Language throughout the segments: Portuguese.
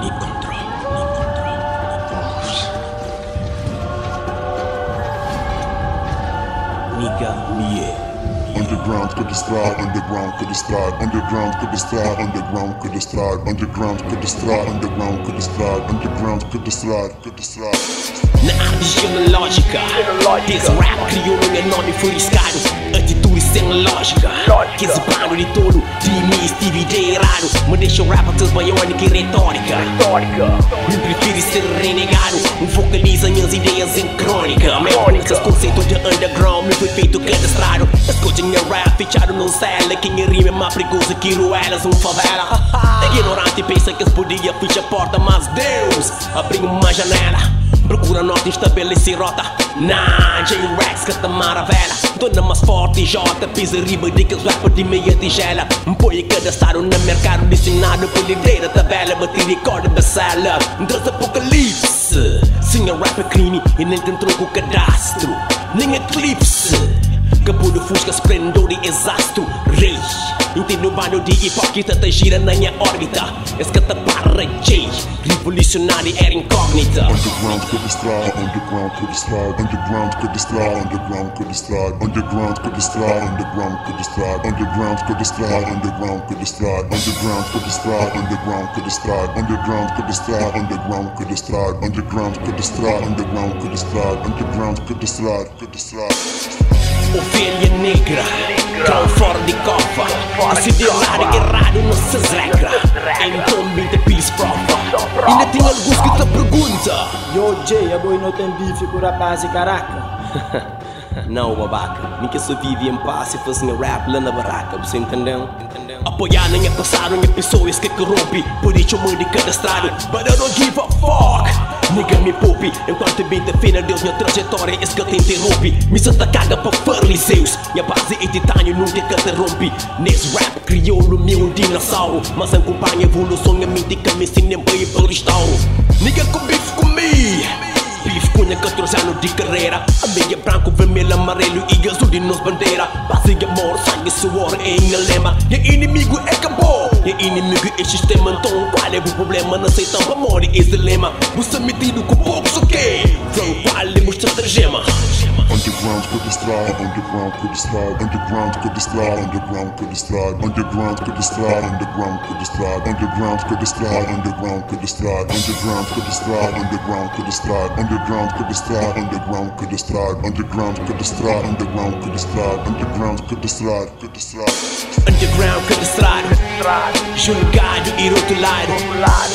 Ni control. Nigga, yeah. Underground could destroy, underground could destroy, underground could destroy, underground could destroy, underground could destroy, underground could destroy, underground could destroy, Na arte genealógica, desse rap criou um nome furiscado, atitude sem lógica, que esse bando de todo, de mim estive errado, me deixa o rap até baiônica e retórica. Eu prefiro ser renegado, focaliza minhas ideias em crônica. Meus conceitos de underground me foi feito cadastrado. Escuta minha rap fechado num cela, quem rima é mais perigoso que ruelas favela. Ignorante pensa que podia fechar a porta, mas Deus abriu uma janela. Procura norte, estabelecer rota. J-Rex que tá maravilha. Dona mais forte, J, pisa riba de que os rappers de meia tigela. Põe cadastrado no mercado, ensinado por lideira tabela, bater recorde da sala. Traz apocalipse. Sim, a rap é crime e nem tem troco cadastro, nem eclipse. Capô de fusca, esplendor e exasto. Rei, entendo o bando de hipócrita, te gira na minha órbita. Escata para J, revolucionário era incógnita. Underground could destroy, underground could destroy, underground could destroy, underground could destroy, underground could destroy, underground could destroy, underground could destroy, underground could destroy, underground could destroy, underground could destroy, underground could destroy, underground could destroy, underground could destroy, underground could destroy, underground could destroy. Ovelha negra, tão fora de copa. Se deu lado errado não se regra. Então me de pilis prova. Ainda tem alguns que te perguntam: Yo Jay, a boi não tem bife por rapaz e caraca. Não, babaca, nem que só vive em paz e faz um rap lá na barraca, você entendeu? Apoiar nem é passado em pessoas que corrompe, por isso eu mando cadastrado, but I don't give a fuck. Nigga me poupe, enquanto bem defina Deus minha trajetória, esse que te interrompe. Me senta caga para fariseus, minha base é titânio, nunca que te rompe. Nesse rap criou no meu dinossauro, mas acompanha a evolução, a mente que me ensina para ir para o restauro. Nigga com bife comigo, bife com 14 anos de carreira. A meia branco, vermelho, amarelo e azul de nos bandeira. Base de amor, sangue, suor é minha lema. Meu inimigo é acabou, meu inimigo é sistema. Então qual é o problema? Não sei tão amor e esse lema. Você metido com pouco, só que qual é o estratagema? Underground could destroy, underground could destroy, underground could destroy, underground could destroy, underground could destroy, underground could destroy, underground could destroy, underground could destroy, underground could destroy, underground could destroy, underground could destroy, underground could destroy, underground could destroy, underground could destroy, underground could destroy, underground could destroy, julgado e rotulado.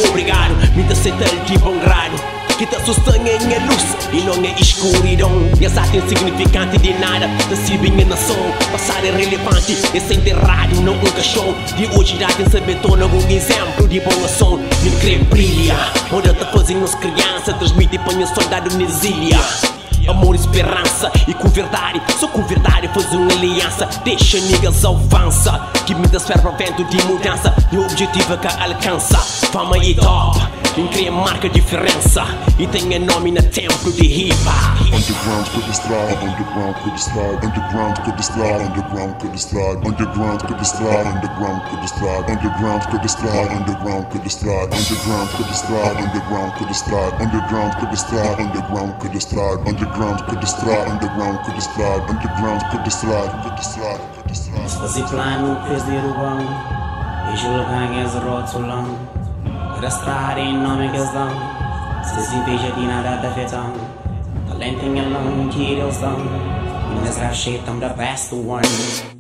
Obrigado, me dá aceitar de bom grado. Que te sustém em a luz e não é escuridão. Exato insignificante de nada, recebe em nação. Passar é relevante, é sem errado, não um caixão. De hoje já tem saber torna um exemplo de boa ação. Me crê brilha, onde te fazem nos crianças, transmite para o soldado na exília. Amor, esperança e com verdade, só com verdade faz uma aliança. Deixa niggas avança, que me desfere para vento de mudança. E o objetivo é que alcança fama e top, quem cria marca diferença e tem nome na templo de hip-hop. Underground could destroy, underground could destroy, underground could destroy, underground could destroy, underground could destroy, underground could destroy, underground could destroy, underground could destroy, underground could destroy, underground could destroy, underground could destroy, underground could destroy, underground could destroy, underground could destroy, underground could destroy. Fazer plano, perder o bom e julgar as rótulas. Rastrar em nome que eles dão, se inveja de nada da afetam. Talento em alão que eles dão, e nas rachas estão the best one.